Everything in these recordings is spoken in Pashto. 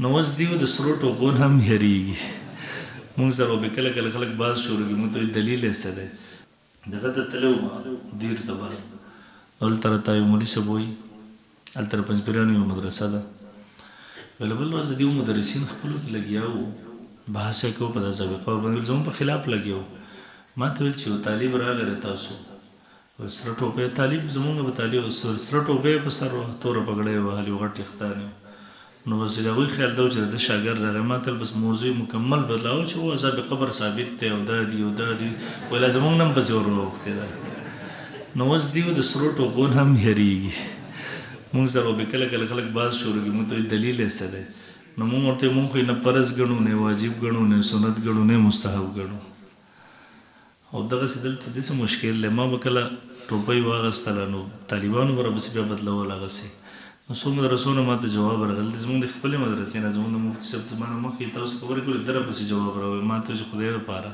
نو اوس دیو د سرو ټوپو نه هم هېرېږي. مونږ سره به کله کله خلک باز شروع کړي، مونږ ته وایي دلیل یې څه دی؟ دغه ته تللی وم دیر ته به هلته راته یو مولي صاحب وایي هلته د پنجپیریانو یوه مدرسه ده. ویله بل ورځ د دې مدرسین خپلو کې لګیا وو، بحث یې کوو په دا سابقه باندې، زموږ په خلاف لګیا وو. ما ته ویل چې یو طالب راغی تاسو سره ټوپۍ، طالب زمونږ به طالب سره ټوپۍ په سر وه، توره پګړۍ یې وهلې، غټ ویښتان یې. نو بس د هغوی خیال دا و چې د ده شاګرد هغه ما ته بس موضوع مکمل بدلاو چې و عذاب قبر ثابت دی او دا دي او دا دي، ویله زمونږ نه هم پسې ور واوښتې ده. نو اوس دیو د سرو ټوپو نه هم هېرېږي. مونږ سره به کله کله خلک باز شروع کړي، مونږ ته وایي دلیل یې څه دی؟ نو مونږ ورته مونږ خو یې نه فرض ګڼو، نه واجب ګڼو، نه سنت ګڼو، نه مستحب ګڼو. او دغسې دلته داسې مشکل دی، ما به کله ټوپۍ واغېستله نو طالبانو به راپسې بیا بدلول هغسې. نو څو مدرسو نه ما ته جواب راغلی، زموږ د خپلې مدرسې نه، زموږ د مفتي صاحب ته ما نه مخکې تاسو خبرې کړې، ده راپسې جواب راوړی. ما ته چې خدای دپاره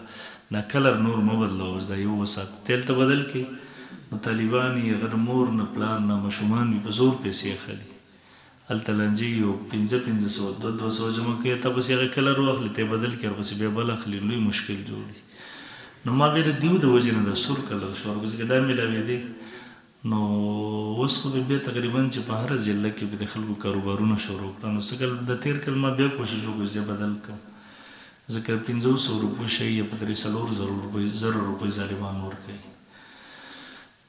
دا کلر نور مه بدلوه، بس دا یو وسات تیل ته بدل کړي. نو طالبان یې هغه د مور نه پلار نه ماشومان وي په زور پیسې اخلي، هلته لانجې یو 500 200 جمع کوي، ته پسې هغه کلر واخلي ته یې بدل کړي، ورپسې بیا بل اخلي، لوی مشکل جوړي. نو ما بیا د دیو د وجې نه د سور کلر شو، ورپسې که دا میلاوېدې نو اوس خو مې بیا تقریبا چې په هره ضلع کې به د خلکو کاروبارونه شروع کړه. نو څه کله د تېر کال ما بیا کوشش وکړو چې بدل کړم، ځکه 500 روپۍ شی یا په 300 روپۍ ظالمان ورکوي.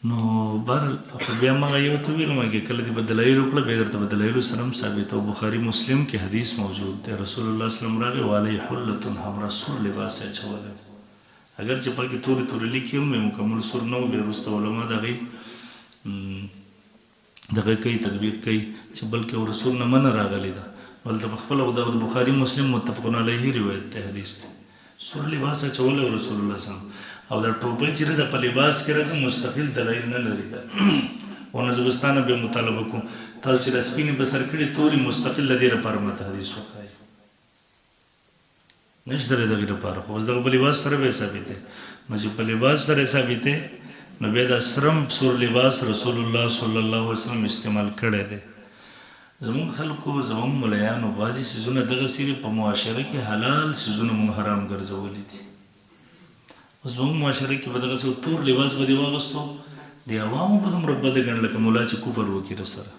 نو بهرحال خو بیا ما یو ته ویلم چې کله دې به دلایل وکړه بیا درته به دلایلو سره هم ثابت او بخاري مسلم کې حدیث موجود دی، رسول الله صلی الله علیه وسلم راغی وعلیه حلة حمراء، سور لباس یې اچولی، اگر چې پکې تورې تورې لیکې هم مکمل سور نه و. بیا وروسته علما د هغې دغه کوي تطبیق کوي چې بلکې رسول نه منع راغلی ده، هلته په خپله د بخاري مسلم متفقون علیه روایت دی، حدیث دی. سور لباس اچولی و رسول الله صلی الله علیه وسلم. او دا ټوپۍ چې ده په لباس کې راځي مستقل دلایل نه لري ده. ونه زه به ستا نه بیا مطالبه کوم تاسو چې دا سپینې به سر کړي تورې مستقل د دې لپاره ماته حدیث وښایي، نشته دی د هغې لپاره، خو اوس دغه په لباس سره به یې ثابتې. نو چې په لباس سره یې ثابتې نو بیا دا سرم سور لباس رسول الله صلی الله علیه وسلم استعمال کړی دی. زمونږ خلکو زمونږ ملیانو بعضې څیزونه دغسې دي په معاشره کې حلال څیزونه مونږ حرام ګرځولي دي. اوس زمونږ معاشره کې به دغسې تور لباس به دې واغوستو د عوامو به دومره بده ګڼل لکه ملا چې کفر وکړي رسره.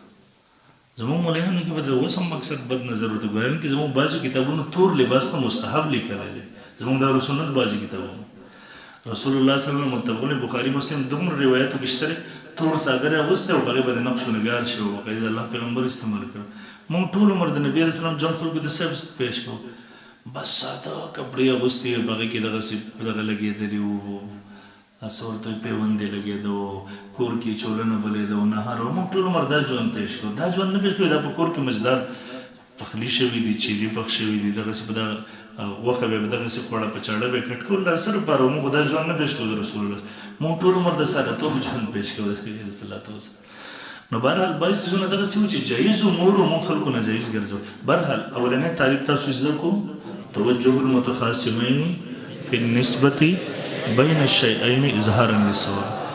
زمونږ ملیانو کې به د اوس هم مقصد بد نظر ورته ګوري کې زمونږ بعضې کتابونو تور لباس ته مستحب لیکلی دی، زمونږ دارالسنت بعضې کتابونو رسول الله صلی الله علیه وسلم متفقون بخاري مسلم دومره روایتو کې شته تور څادر یې اغوستی او په هغې باندې نقش و نګار شوی و، باقاعده د الله پیغمبر استعمال کړ. موږ ټول عمر د نبي علیه السلام جان خلکو ته څه پیش کوو؟ بس ساده کپړې اغوستې وې، په هغې کې دغسې دغه لګېدلي وو، هسې ورته پیوند یې لګېده و، کور کې چولنه بلېده و، نهار و. موږ ټول عمر دا ژوند تېر کړو، دا ژوند نه پیش کړو، دا په کور کې مزدار پخلي شوي دي، چیلي پخ شوي دي، دغسې په دغه غوښه به یې دغسې خوړه په چاړه به یې کټ کړو، دا څه لپاره و؟ موږ دا ژوند نه پیش کړو د رسول الله، موږ ټول عمر د سادهتوب ژوند پیش کړو د نبي علیه الصلاة والسلام. نو بهرحال بعضې څیزونه دغسې وو چې جایز امور و موږ خلکو ناجایز ګرځول. بهرحال اولنی تعریف تاسو زده کړو توجه المتخاصمین فی النسبة بین الشیئین اظهارا للصواب.